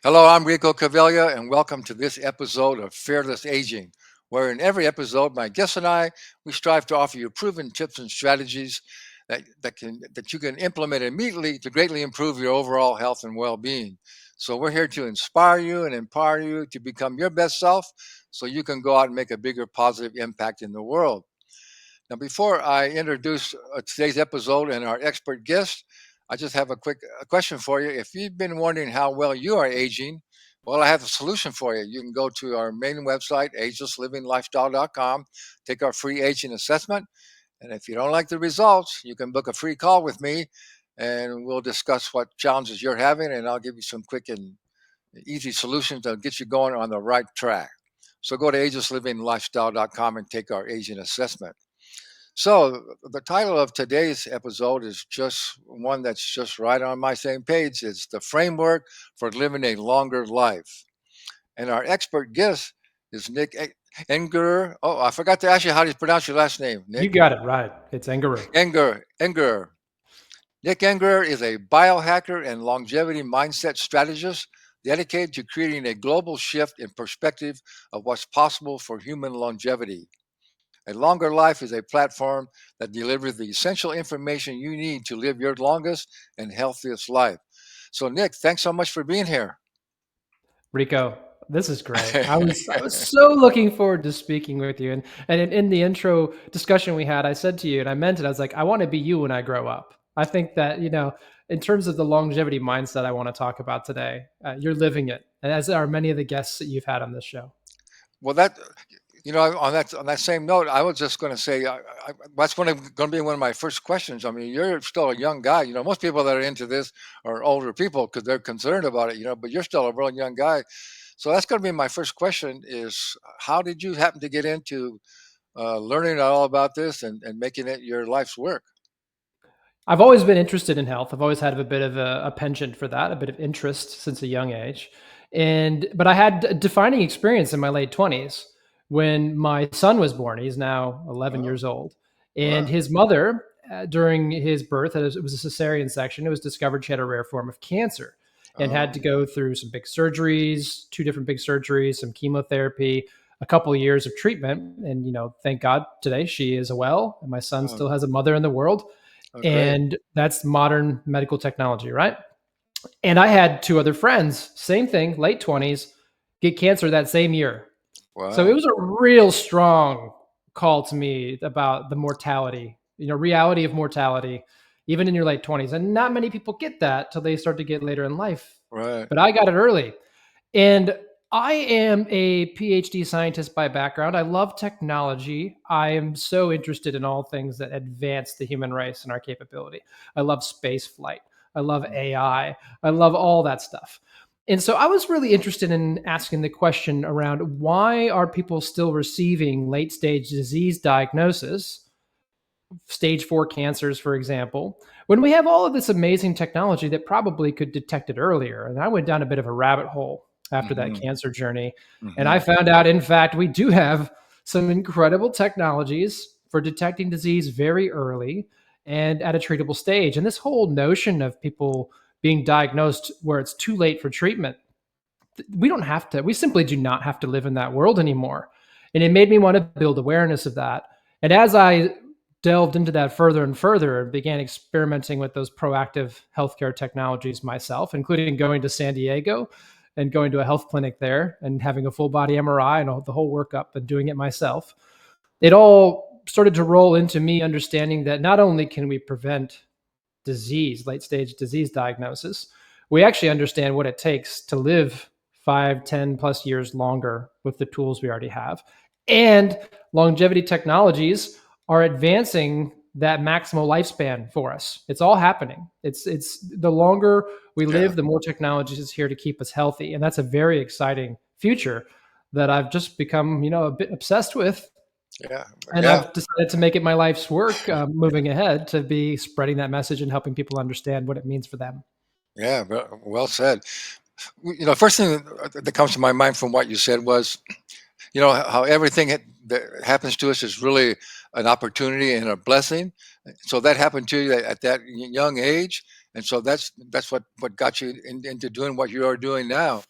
Hello, I'm Rico Caviglia, and welcome to this episode of Fearless Aging, where in every episode, my guests and I, we strive to offer you proven tips and strategies that you can implement immediately to greatly improve your overall health and well-being. So we're here to inspire you and empower you to become your best self so you can go out and make a bigger positive impact in the world. Now, before I introduce today's episode and our expert guest, I just have a quick question for you. If you've been wondering how well you are aging, well, I have a solution for you. You can go to our main website, agelesslivinglifestyle.com, take our free aging assessment. And if you don't like the results, you can book a free call with me and we'll discuss what challenges you're having. And I'll give you some quick and easy solutions that'll get you going on the right track. So go to agelesslivinglifestyle.com and take our aging assessment. So the title of today's episode is just one that's just right on my same page. It's the framework for living a longer life. And our expert guest is Nick Engerer. Oh, I forgot to ask you how do you pronounce your last name, You Nick? got it right. It's Engerer. Engerer. Nick Engerer is a biohacker and longevity mindset strategist dedicated to creating a global shift in perspective of what's possible for human longevity. A longer life is a platform that delivers the essential information you need to live your longest and healthiest life. So, Nick, thanks so much for being here. Rico, this is great. I was so looking forward to speaking with you. And in the intro discussion we had, I said to you, and I meant it, I was like, I want to be you when I grow up. I think that, in terms of the longevity mindset I want to talk about today, you're living it. And as are many of the guests that you've had on this show. Well, on that same note, I was just going to say that's going to be one of my first questions. I mean, you're still a young guy. Most people that are into this are older people because they're concerned about it. But you're still a real young guy. So that's going to be my first question: is how did you happen to get into learning all about this and making it your life's work? I've always been interested in health. I've always had a bit of a penchant for that, a bit of interest since a young age. But I had a defining experience in my late 20s when my son was born. He's now 11 Oh, years old. And wow. his mother, during his birth, it was a cesarean section. It was discovered she had a rare form of cancer and had to Oh, go through some big surgeries, two different big surgeries, some chemotherapy, a couple of years of treatment. And, thank God today she is well. And my son oh, still has a mother in the world, oh, great. and that's modern medical technology, right? And I had two other friends, same thing, late 20s, get cancer that same year. So it Wow. was a real strong call to me about the mortality, reality of mortality, even in your late 20s. And not many people get that till they start to get later in life. Right. But I got it early. And I am a PhD scientist by background. I love technology. I am so interested in all things that advance the human race and our capability. I love space flight. I love AI. I love all that stuff. And so I was really interested in asking the question around why are people still receiving late stage disease diagnosis, stage 4 cancers, for example, when we have all of this amazing technology that probably could detect it earlier. And I went down a bit of a rabbit hole after that Hmm. cancer journey. And I Hmm. found out, in fact, we do have some incredible technologies for detecting disease very early and at a treatable stage. And this whole notion of people being diagnosed where it's too late for treatment, we don't have to, we simply do not have to live in that world anymore. And it made me want to build awareness of that. And as I delved into that further and further and began experimenting with those proactive healthcare technologies myself, including going to San Diego and going to a health clinic there and having a full body MRI and the whole workup and doing it myself, it all started to roll into me understanding that not only can we prevent disease, late stage disease diagnosis, we actually understand what it takes to live 5, 10 plus years longer with the tools we already have. And longevity technologies are advancing that maximal lifespan for us. It's all happening. It's the longer we Yeah. live, the more technology is here to keep us healthy. And that's a very exciting future that I've just become, a bit obsessed with, Yeah. and Yeah. I've decided to make it my life's work, moving ahead, to be spreading that message and helping people understand what it means for them. Yeah. Well said. First thing that comes to my mind from what you said was, how everything that happens to us is really an opportunity and a blessing. So that happened to you at that young age, and so that's what got you into doing what you are doing now.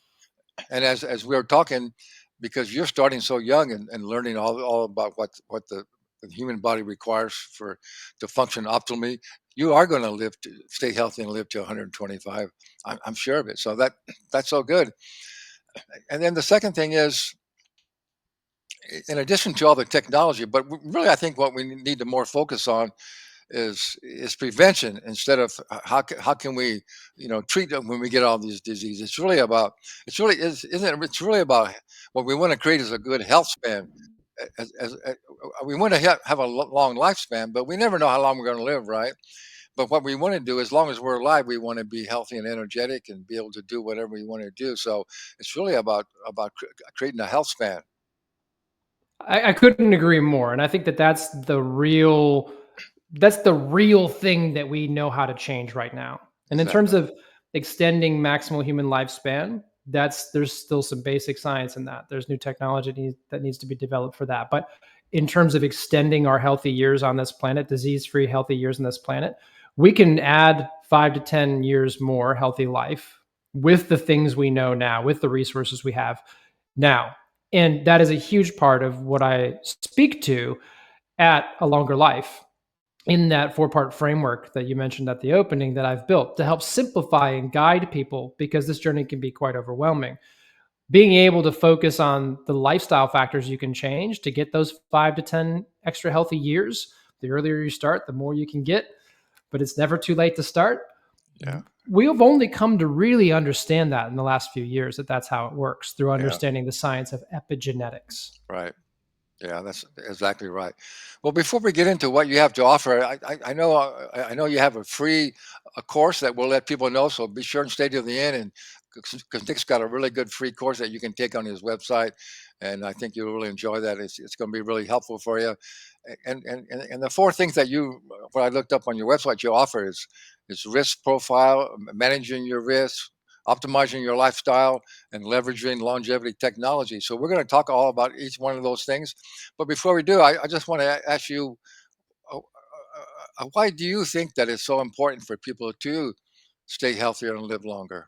And as we were talking, because you're starting so young and learning all about what the human body requires for to function optimally, you are going to live to stay healthy and live to 125. I'm sure of it. So that's so good. And then the second thing is, in addition to all the technology, but really, I think what we need to more focus on is prevention instead of how can we treat them when we get all these diseases. It's really about it's really is isn't it? It's really about what we want to create is a good health span. We want to have a long lifespan, but we never know how long we're going to live, right? But what we want to do, as long as we're alive, we want to be healthy and energetic and be able to do whatever we want to do. So it's really about creating a health span. I couldn't agree more, and I think that that's the real thing that we know how to change right now. And in terms Exactly. of extending maximal human lifespan, there's still some basic science in that. There's new technology that needs to be developed for that. But in terms of extending our healthy years on this planet, disease-free healthy years on this planet, we can add 5 to 10 years more healthy life with the things we know now, with the resources we have now. And that is a huge part of what I speak to at A Longer Life, in that 4 part framework that you mentioned at the opening that I've built to help simplify and guide people, because this journey can be quite overwhelming. Being able to focus on the lifestyle factors you can change to get those 5 to 10 extra healthy years. The earlier you start, the more you can get, but it's never too late to start. Yeah. We have only come to really understand that in the last few years, that that's how it works, through Yeah. understanding the science of epigenetics. Right. Yeah, that's exactly right. Well, before we get into what you have to offer, I know you have a free a course that we'll let people know. So be sure and stay to the end, and because Nick's got a really good free course that you can take on his website, and I think you'll really enjoy that. It's going to be really helpful for you. And the four things that what I looked up on your website you offer is risk profile, managing your risk, optimizing your lifestyle, and leveraging longevity technology. So we're going to talk all about each one of those things. But before we do, I just want to ask you, why do you think that it's so important for people to stay healthier and live longer?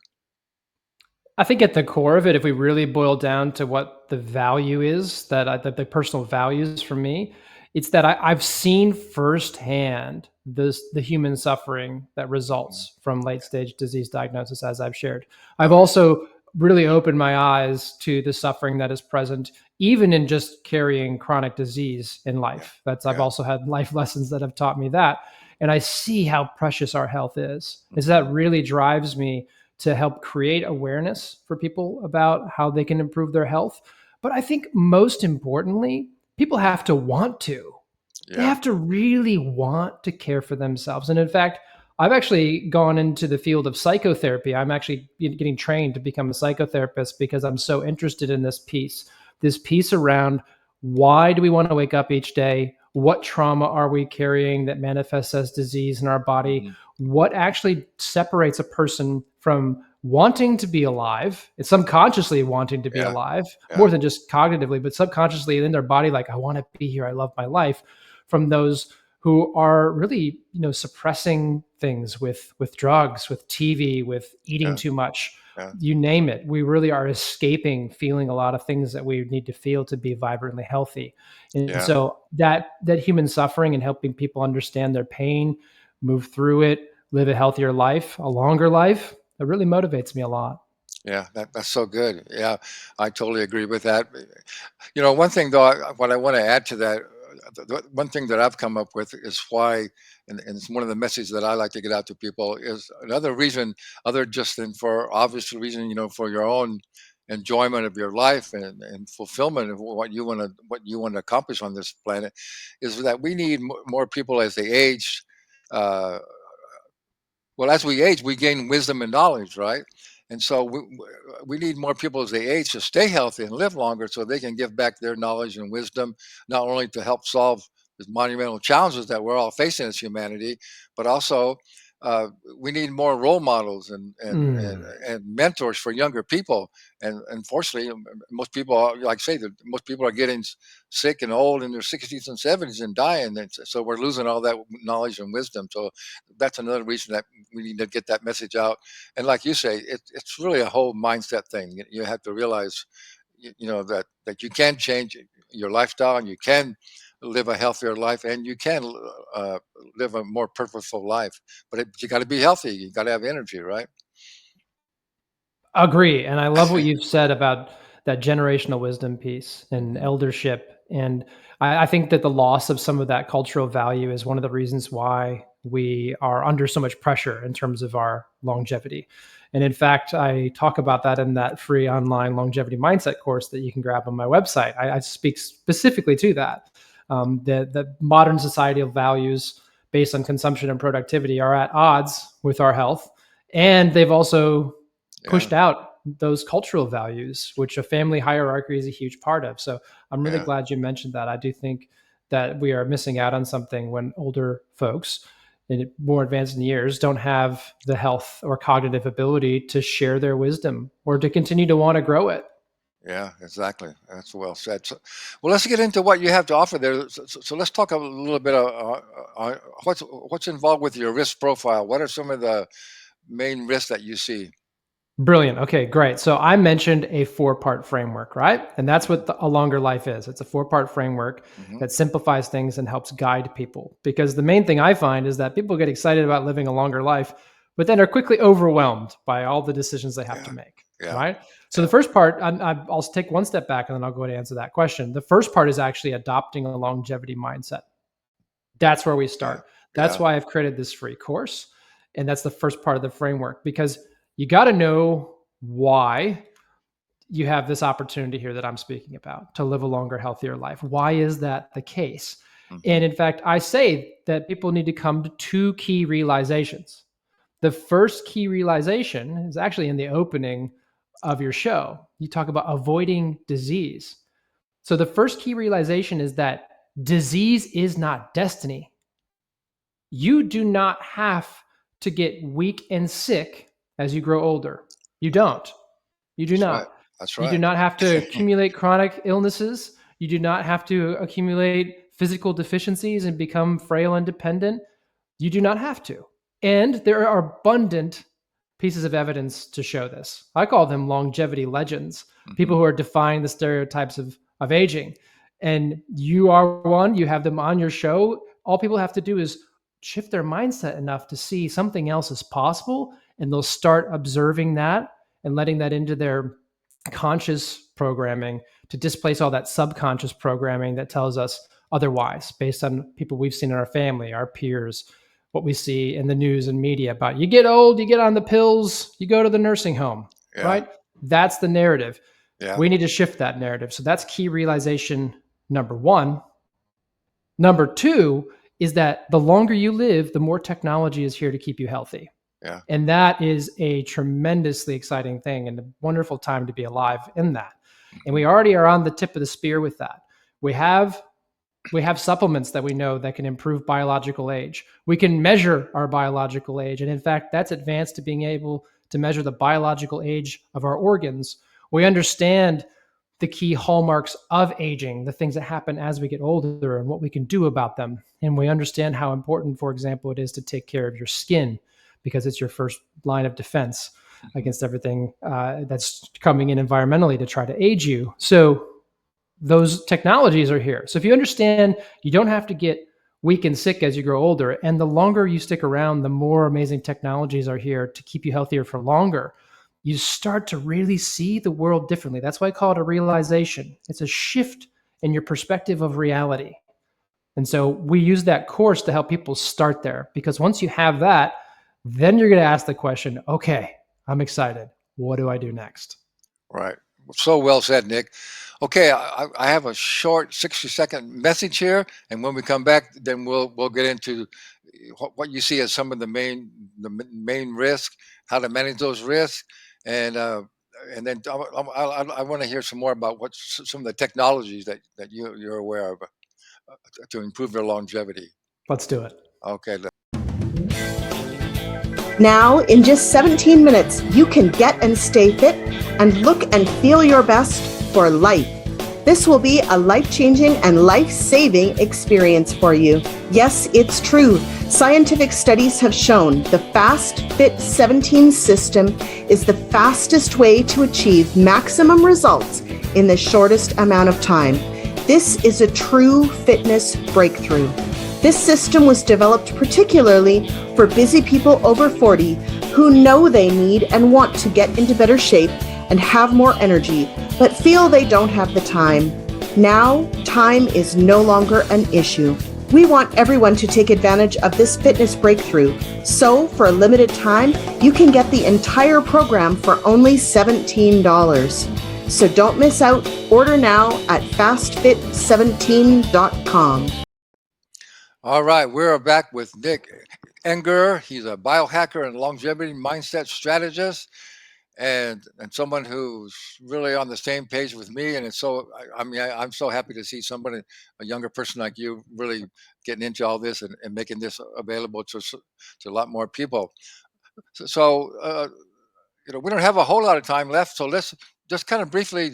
I think at the core of it, if we really boil down to what the value is, that the personal values for me, it's that I've seen firsthand the human suffering that Mhm. results from late stage disease diagnosis, as I've shared. I've Right. also really opened my eyes to the suffering that is present, even in just carrying chronic disease in Yeah. life. I've Yeah. also had life lessons that have taught me that, and I see how precious our health is. Is Hmm. that really drives me to help create awareness for people about how they can improve their health. But I think most importantly, people have to want to. They Yeah. have to really want to care for themselves. And in fact, I've actually gone into the field of psychotherapy. I'm actually getting trained to become a psychotherapist because I'm so interested in this piece around why do we want to wake up each day? What trauma are we carrying that manifests as disease in our body? Hmm. What actually separates a person from wanting to be alive? It's subconsciously wanting to be Yeah. alive, Yeah. more than just cognitively, but subconsciously in their body, like, I want to be here. I love my life, from those who are really, suppressing things with drugs, with TV, with eating Yeah. too much. Yeah. You name it. We really are escaping feeling a lot of things that we need to feel to be vibrantly healthy. And Yeah. so that human suffering and helping people understand their pain, move through it, live a healthier life, a longer life, that really motivates me a lot. Yeah. That's so good. Yeah. I totally agree with that. One thing though, what I want to add to that, one thing that I've come up with is why, and it's one of the messages that I like to get out to people is another reason, other just than for obvious reason, for your own enjoyment of your life and fulfillment of what you want to accomplish on this planet, is that we need more people as they age. Uh, well, as we age, we gain wisdom and knowledge, right? And so we need more people as they age to stay healthy and live longer so they can give back their knowledge and wisdom, not only to help solve the monumental challenges that we're all facing as humanity, but also uh, we need more role models Mm. and mentors for younger people. And unfortunately, most people, like I say, that most people are getting sick and old in their 60s and 70s and dying. And so we're losing all that knowledge and wisdom. So that's another reason that we need to get that message out. And like you say, it's really a whole mindset thing. You have to realize, that you can change your lifestyle, and you can live a healthier life, and you can uh, live a more purposeful life. But you got to be healthy. You got to have energy, right? Agree, and I love what you've said about that generational wisdom piece and Hmm. eldership, and I think that the loss of some of that cultural value is one of the reasons why we are under so much pressure in terms of our longevity. And in fact, I talk about that in that free online longevity mindset course that you can grab on my website. I speak specifically to that. The modern societal values based on consumption and productivity are at odds with our health, and they've also Yeah, pushed out those cultural values, which a family hierarchy is a huge part of. So I'm really yeah, glad you mentioned that. I do think that we are missing out on something when older folks in more advanced years don't have the health or cognitive ability to share their wisdom or to continue to want to grow it. yeah. Exactly. That's well said. So, well, let's get into what you have to offer there. So let's talk a little bit what's involved with your risk profile. What are some of the main risks that you see? Brilliant. Okay, great. So I mentioned a four-part framework, right? And that's what a longer life is. It's a four-part framework Hmm. that simplifies things and helps guide people. Because the main thing I find is that people get excited about living a longer life, but then are quickly overwhelmed by all the decisions they have to Yeah, make, yeah, right? So the yeah, first part, I'll take one step back and then I'll go to answer that question. The first part is actually adopting a longevity mindset. That's where we yeah, start. That's yeah. why I've created this free course. And that's the first part of the framework because you got to know why you have this opportunity here that I'm speaking about to live a longer, healthier life. Why is that the case? Hmm. And in fact, I say that people need to come to two key realizations. The first key realization is actually in the opening of your show. You talk about avoiding disease. So the first key realization is that disease is not destiny. You do not have to get weak and sick as you grow older. You don't. You do That's right. not. That's You do right. not have to accumulate chronic illnesses. You do not have to accumulate physical deficiencies and become frail and dependent. You do not have to. And there are abundant pieces of evidence to show this. I call them longevity legends, people Hmm. who are defying the stereotypes of aging. And you are one, you have them on your show. All people have to do is shift their mindset enough to see something else is possible, and they'll start observing that and letting that into their conscious programming to displace all that subconscious programming that tells us otherwise based on people we've seen in our family, our peers, what we see in the news and media about you get old, you get on the pills, you go to the nursing home, Yeah, right? That's the narrative. yeah, We need to shift that narrative. So that's key realization number one. Number two is that the longer you live, the more technology is here to keep you healthy. yeah. And that is a tremendously exciting thing and a wonderful time to be alive in that. And Hmm. we already are on the tip of the spear with that. We have we have supplements that we know that can improve biological age. We can measure our biological age. And in fact, that's advanced to being able to measure the biological age of our organs. We understand the key hallmarks of aging, the things that happen as we get older and what we can do about them. And we understand how important, for example, it is to take care of your skin because it's your first line of defense Hmm. against everything that's coming in environmentally to try to age you. So those technologies are here. So if you understand, you don't have to get weak and sick as you grow older. And the longer you stick around, the more amazing technologies are here to keep you healthier for longer. You start to really see the world differently. That's why I call it a realization. It's a shift in your perspective of reality. And so we use that course to help people start there because once you have that, then you're going to ask the question, okay, I'm excited. What do I do next? Right. So well said, Nick. Okay, I have a short 60-second message here, and when we come back, then we'll get into what you see as some of the main risk, how to manage those risks, and then I want to hear some more about what some of the technologies that you're aware of to improve their longevity. Let's do it. Okay. Now, in just 17 minutes, you can get and stay fit and look and feel your best for life. This will be a life-changing and life-saving experience for you. Yes, it's true. Scientific studies have shown the Fast Fit 17 system is the fastest way to achieve maximum results in the shortest amount of time. This is a true fitness breakthrough. This system was developed particularly for busy people over 40 who know they need and want to get into better shape and have more energy, but feel they don't have the time. Now, time is no longer an issue. We want everyone to take advantage of this fitness breakthrough. So, for a limited time, you can get the entire program for only $17. So don't miss out. Order now at fastfit17.com. All right, we're back with Nick Engerer. He's a biohacker and longevity mindset strategist, and someone who's really on the same page with me. And it's so I'm so happy to see somebody, a younger person like you, really getting into all this and making this available to a lot more people. We don't have a whole lot of time left, so let's just kind of briefly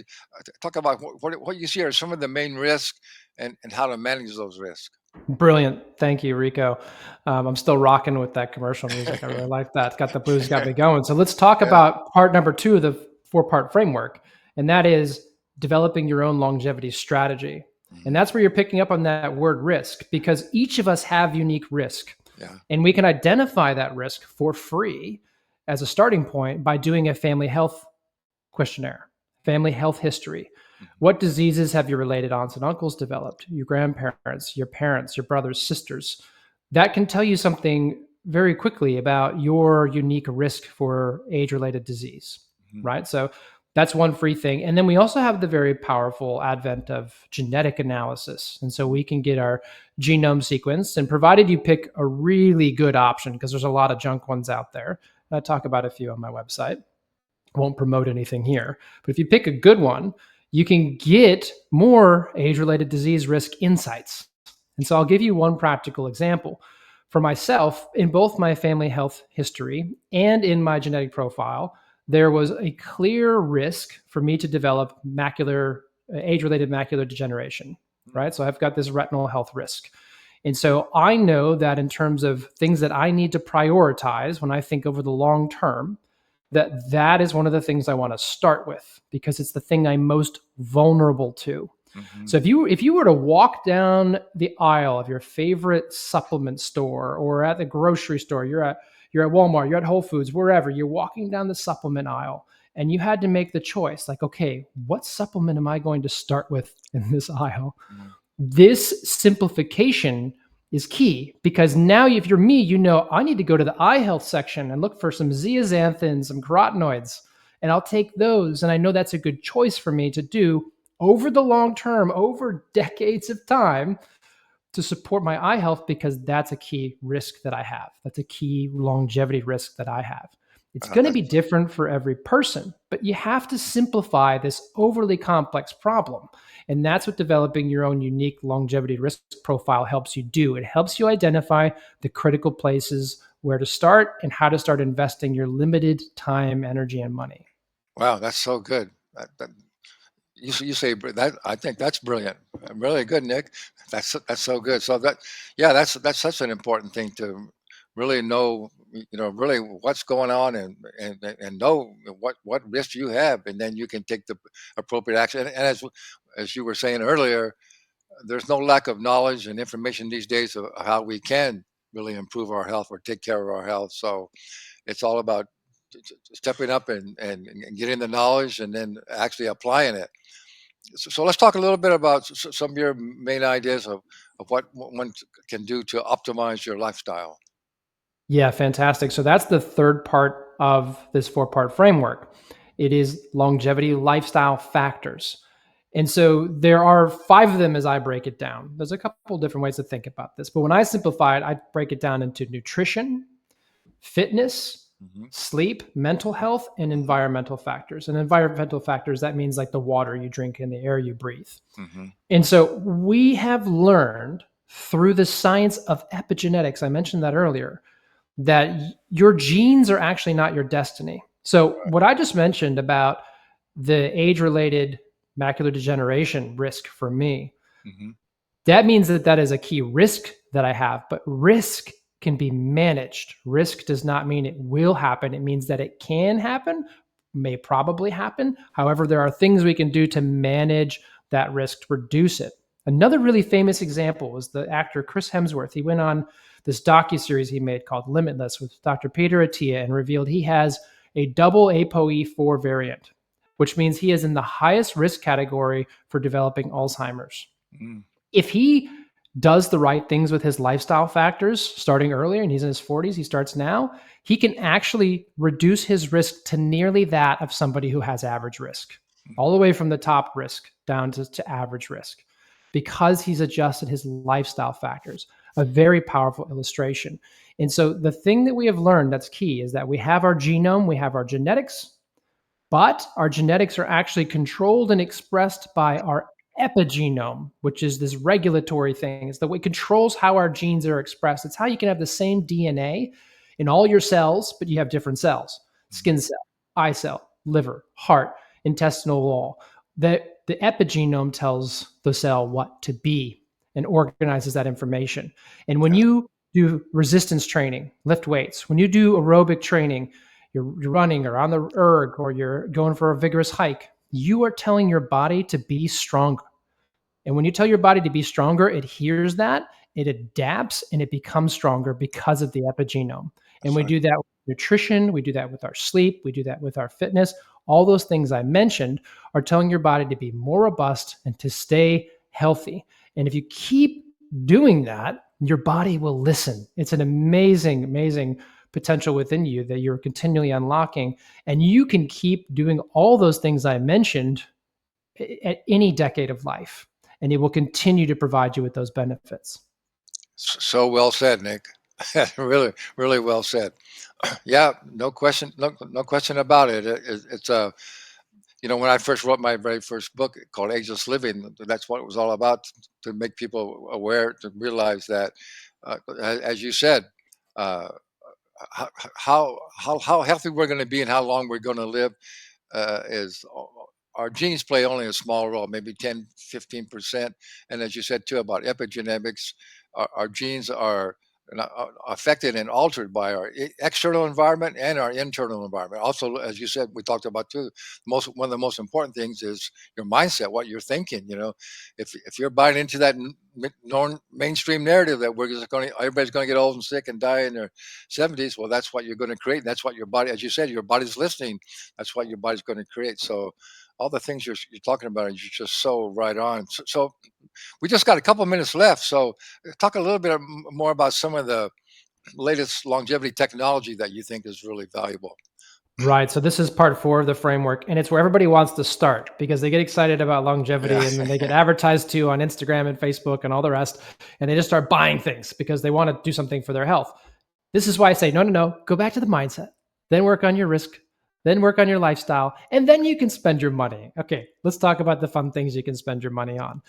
talk about what you see are some of the main risks and how to manage those risks. Brilliant. Thank you, Rico. I'm still rocking with that commercial music. I really like that. It's got the blues, got me going. So let's talk Yeah. about part number 2 of the 4-part framework, and that is developing your own longevity strategy. And that's where you're picking up on that word risk, because each of us have unique risk. Yeah. And we can identify that risk for free as a starting point by doing a family health questionnaire, family health history. What diseases have your related aunts and uncles developed? Your grandparents, your parents, your brothers, sisters. That can tell you something very quickly about your unique risk for age-related disease, right? So that's one free thing. And then we also have the very powerful advent of genetic analysis. And so we can get our genome sequenced, and provided you pick a really good option, because there's a lot of junk ones out there. I talk about a few on my website. I won't promote anything here. But if you pick a good one, you can get more age-related disease risk insights. And so I'll give you one practical example. For myself, in both my family health history and in my genetic profile, there was a clear risk for me to develop age-related macular degeneration, right? So I've got this retinal health risk. And so I know that in terms of things that I need to prioritize when I think over the long term, that is one of the things I want to start with, because it's the thing I'm most vulnerable to. So if you were to walk down the aisle of your favorite supplement store, or at the grocery store, you're at Walmart, you're at Whole Foods, wherever, you're walking down the supplement aisle, and you had to make the choice, like, okay, what supplement am I going to start with in this aisle? This simplification is key, because now if you're me, you know I need to go to the eye health section and look for some zeaxanthins, some carotenoids, and I'll take those. And I know that's a good choice for me to do over the long term, over decades of time, to support my eye health, because that's a key risk that I have. That's a key longevity risk that I have. It's going to be different for every person, but you have to simplify this overly complex problem. And that's what developing your own unique longevity risk profile helps you do. It helps you identify the critical places where to start and how to start investing your limited time, energy, and money. Wow, that's so good. You say that, I think that's brilliant. Really good, Nick. That's so good. So that's such an important thing to really know. Really what's going on, and know what risk you have, and then you can take the appropriate action. And as you were saying earlier, there's no lack of knowledge and information these days of how we can really improve our health or take care of our health. So it's all about stepping up and getting the knowledge and then actually applying it. So let's talk a little bit about some of your main ideas of what one can do to optimize your lifestyle. Yeah, fantastic. So that's the third part of this 4-part framework. It is longevity lifestyle factors. And so there are 5 of them as I break it down. There's a couple different ways to think about this, but when I simplify it, I break it down into nutrition, fitness, sleep, mental health, and environmental factors. And environmental factors, that means like the water you drink and the air you breathe. And so we have learned through the science of epigenetics, I mentioned that earlier, that your genes are actually not your destiny. So what I just mentioned about the age-related macular degeneration risk for me, that means that is a key risk that I have, but risk can be managed. Risk does not mean it will happen. It means that it can happen, may probably happen. However, there are things we can do to manage that risk to reduce it. Another really famous example was the actor Chris Hemsworth. He went on this docuseries he made called Limitless with Dr. Peter Attia and revealed he has a double ApoE4 variant, which means he is in the highest risk category for developing Alzheimer's. If he does the right things with his lifestyle factors starting earlier, and he's in his 40s, he starts now, he can actually reduce his risk to nearly that of somebody who has average risk, all the way from the top risk down to average risk, because he's adjusted his lifestyle factors. A very powerful illustration. And so the thing that we have learned that's key is that we have our genome, we have our genetics, but our genetics are actually controlled and expressed by our epigenome, which is this regulatory thing. It's the way it controls how our genes are expressed. It's how you can have the same DNA in all your cells, but you have different cells: skin cell, eye cell, liver, heart, intestinal wall. The epigenome tells the cell what to be and organizes that information. And when you do resistance training, lift weights, when you do aerobic training, you're running or on the erg or you're going for a vigorous hike, you are telling your body to be stronger. And when you tell your body to be stronger, it hears that, it adapts, and it becomes stronger because of the epigenome. And we do that with nutrition, we do that with our sleep, we do that with our fitness. All those things I mentioned are telling your body to be more robust and to stay healthy. And if you keep doing that, your body will listen. It's an amazing, amazing potential within you that you're continually unlocking. And you can keep doing all those things I mentioned at any decade of life, and it will continue to provide you with those benefits. So well said, Nick. Really, really well said. Yeah, no question, no question about it. It's when I first wrote my very first book called Ageless Living, that's what it was all about, to make people aware, to realize that, as you said, uh, how healthy we're going to be and how long we're going to live is our genes play only a small role, maybe 10-15%. And as you said too about epigenetics, our genes are affected and altered by our external environment and our internal environment. Also, as you said, we talked about too, one of the most important things is your mindset, what you're thinking. If you're buying into that mainstream narrative that everybody's going to get old and sick and die in their 70s, well, that's what you're going to create. That's what your body, as you said, your body's listening. That's what your body's going to create. So all the things you're talking about, you're just so right on. So we just got a couple of minutes left. So talk a little bit more about some of the latest longevity technology that you think is really valuable. Right. So this is part 4 of the framework, and it's where everybody wants to start because they get excited about longevity and then they get advertised to on Instagram and Facebook and all the rest, and they just start buying things because they want to do something for their health. This is why I say, no, go back to the mindset, then work on your risk, then work on your lifestyle, and then you can spend your money. Okay, let's talk about the fun things you can spend your money on.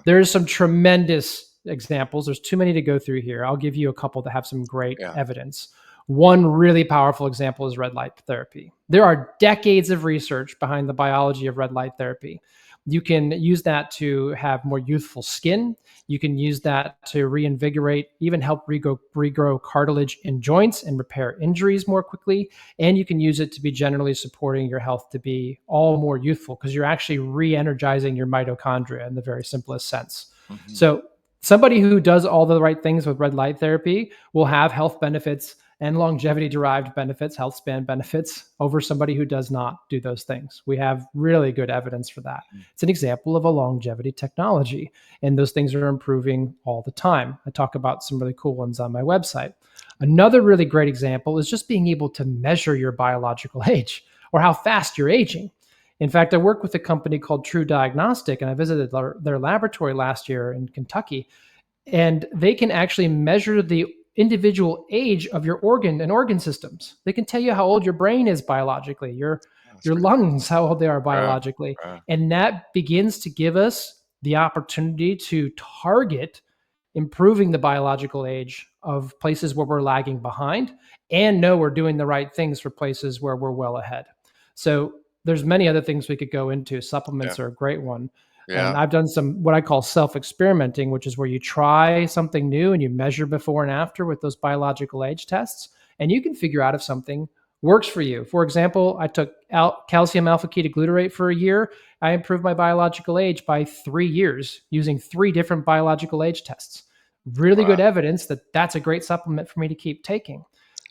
There's some tremendous examples. There's too many to go through here. I'll give you a couple that have some great evidence. One really powerful example is red light therapy. There are decades of research behind the biology of red light therapy. You can use that to have more youthful skin. You can use that to reinvigorate, even help regrow cartilage in joints and repair injuries more quickly. And you can use it to be generally supporting your health to be all more youthful because you're actually re-energizing your mitochondria in the very simplest sense. Mm-hmm. So somebody who does all the right things with red light therapy will have health benefits and longevity-derived benefits, health span benefits, over somebody who does not do those things. We have really good evidence for that. It's an example of a longevity technology, and those things are improving all the time. I talk about some really cool ones on my website. Another really great example is just being able to measure your biological age or how fast you're aging. In fact, I work with a company called True Diagnostic, and I visited their laboratory last year in Kentucky, and they can actually measure the individual age of your organ systems. They can tell you how old your brain is biologically, your lungs, how old they are biologically. And that begins to give us the opportunity to target improving the biological age of places where we're lagging behind, and know we're doing the right things for places where we're well ahead. So there's many other things we could go into. Yeah. Supplements are a great one. And Yeah. I've done some what I call self-experimenting, which is where you try something new and you measure before and after with those biological age tests, and you can figure out if something works for you. For example, I took calcium alpha ketoglutarate for a year. I improved my biological age by 3 years using 3 different biological age tests. Really Wow. good evidence that that's a great supplement for me to keep taking.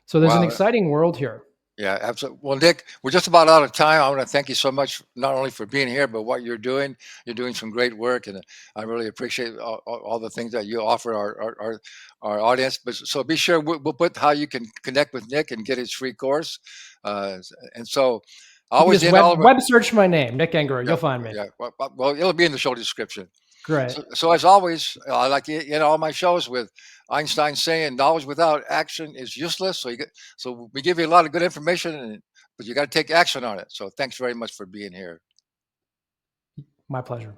So there's an Wow. exciting world here. Yeah, absolutely. Well, Nick, we're just about out of time. I want to thank you so much, not only for being here, but what you're doing. You're doing some great work, and I really appreciate all the things that you offer our audience. But so be sure we'll put how you can connect with Nick and get his free course. And so I You can always just end all of it. web search my name, Nick Engerer. Yeah, You'll find me. yeah. Well, it'll be in the show description. Great. So as always, I like to end all my shows with Einstein saying, "Knowledge without action is useless." So we give you a lot of good information, but you got to take action on it. So thanks very much for being here. My pleasure.